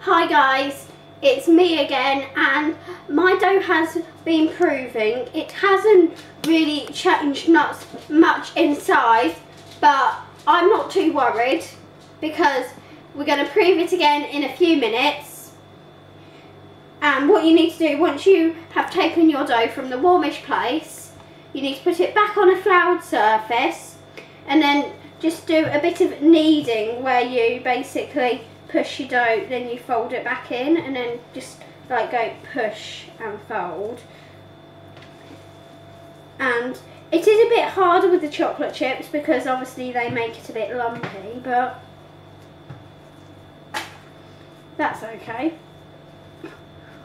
Hi guys, it's me again, and my dough has been proving. It hasn't really changed much in size, but I'm not too worried because we're going to prove it again in a few minutes. And what you need to do once you have taken your dough from the warmish place, you need to put it back on a floured surface and then just do a bit of kneading where you basically push your dough, then you fold it back in, and then just like go push and fold. And it is a bit harder with the chocolate chips because obviously they make it a bit lumpy, but that's okay.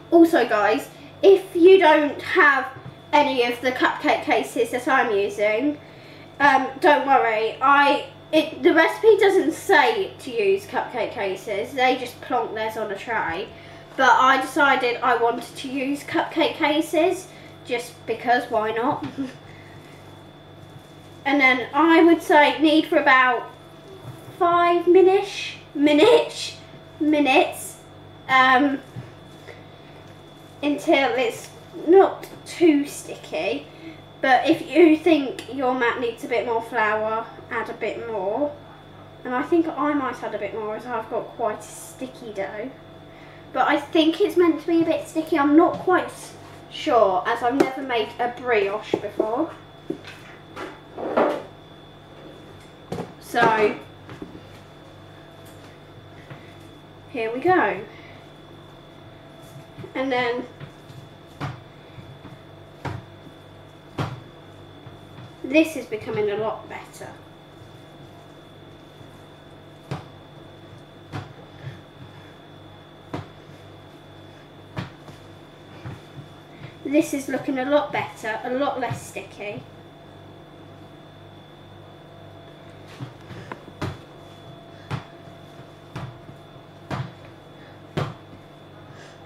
Also guys, if you don't have any of the cupcake cases that I'm using, don't worry, the recipe doesn't say to use cupcake cases, they just plonk theirs on a tray, but I decided I wanted to use cupcake cases just because, why not? And then I would say knead for about 5 minutes until it's not too sticky. But if you think your mat needs a bit more flour, add a bit more. And I think I might add a bit more as I've got quite a sticky dough. But I think it's meant to be a bit sticky. I'm not quite sure as I've never made a brioche before. So, here we go. And then this is becoming a lot better. This is looking a lot better, a lot less sticky.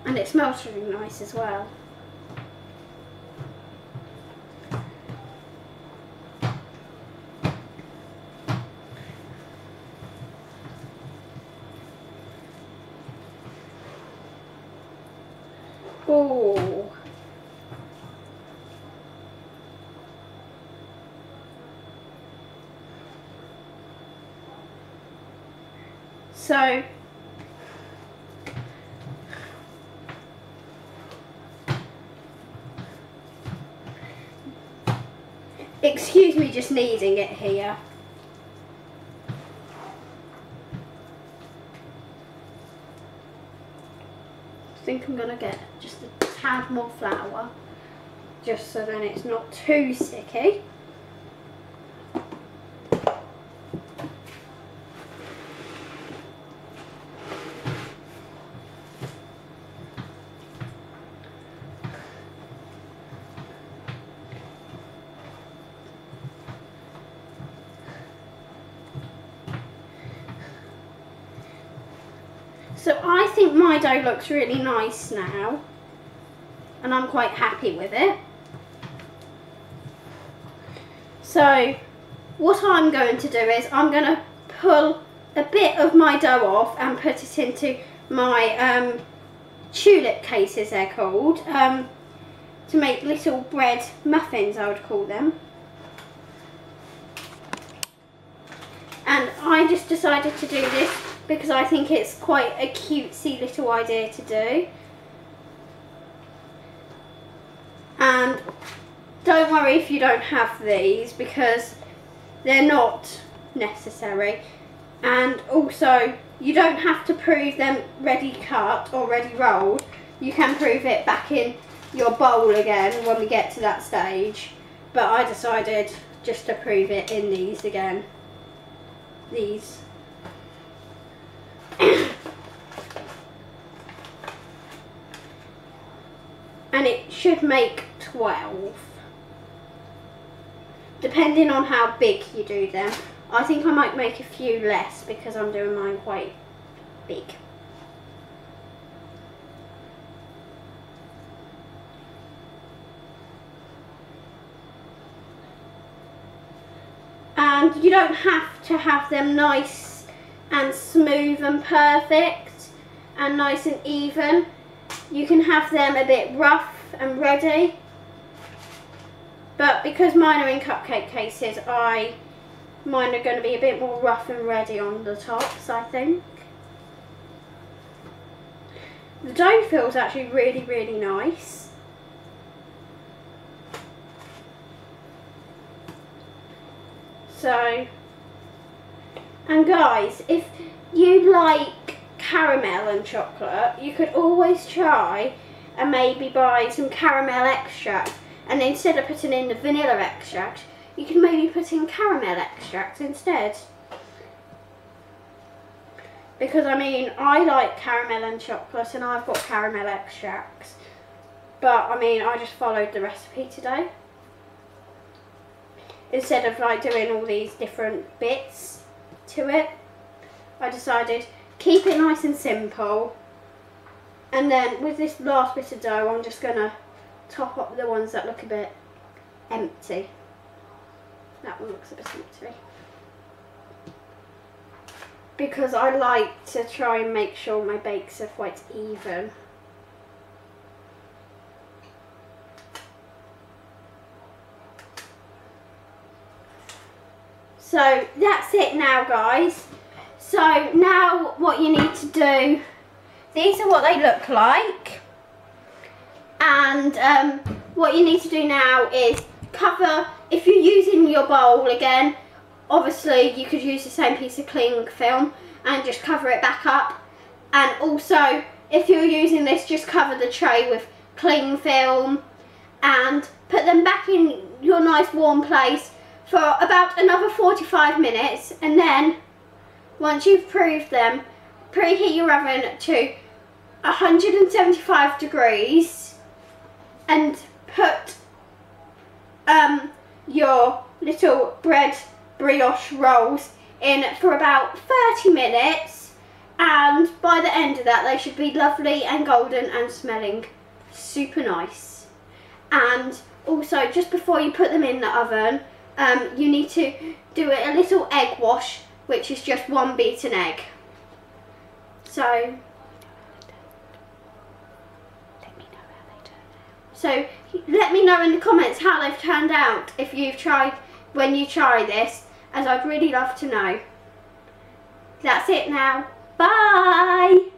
And it smells really nice as well. Oh. So excuse me just kneading it here. I think I'm going to get just a tad more flour, just so then it's not too sticky. So I think my dough looks really nice now, and I'm quite happy with it. So what I'm going to do is I'm going to pull a bit of my dough off and put it into my tulip cases, they're called, to make little bread muffins, I would call them. And I just decided to do this because I think it's quite a cutesy little idea to do. And don't worry if you don't have these because they're not necessary. And also you don't have to prove them ready cut or ready rolled. You can prove it back in your bowl again when we get to that stage. But I decided just to prove it in these again. These. And it should make 12, depending on how big you do them. I think I might make a few less because I'm doing mine quite big. And you don't have to have them nice and smooth and perfect. and nice and even. You can have them a bit rough and ready, but because mine are in cupcake cases, mine are going to be a bit more rough and ready on the tops, I think. The dough feels actually really, really nice. So, and guys, if you like caramel and chocolate, you could always try and maybe buy some caramel extract, and instead of putting in the vanilla extract, you can maybe put in caramel extract instead. Because I mean, I like caramel and chocolate and I've got caramel extracts. But I mean, I just followed the recipe today. Instead of like doing all these different bits to it, I decided keep it nice and simple. And then with this last bit of dough, I'm just going to top up the ones that look a bit empty. That one looks a bit empty. Because I like to try and make sure my bakes are quite even. So that's it now, guys. So now what you need to do, these are what they look like. And what you need to do now is cover, if you're using your bowl again, obviously you could use the same piece of cling film and just cover it back up. And also, if you're using this, just cover the tray with cling film and put them back in your nice warm place for about another 45 minutes. And then once you've proofed them, preheat your oven to 175 degrees and put your little bread brioche rolls in for about 30 minutes, and by the end of that they should be lovely and golden and smelling super nice. And also, just before you put them in the oven, you need to do a little egg wash, which is just 1 beaten egg. So let me know in the comments how they've turned out if you've tried, when you try this, as I'd really love to know. That's it now. Bye!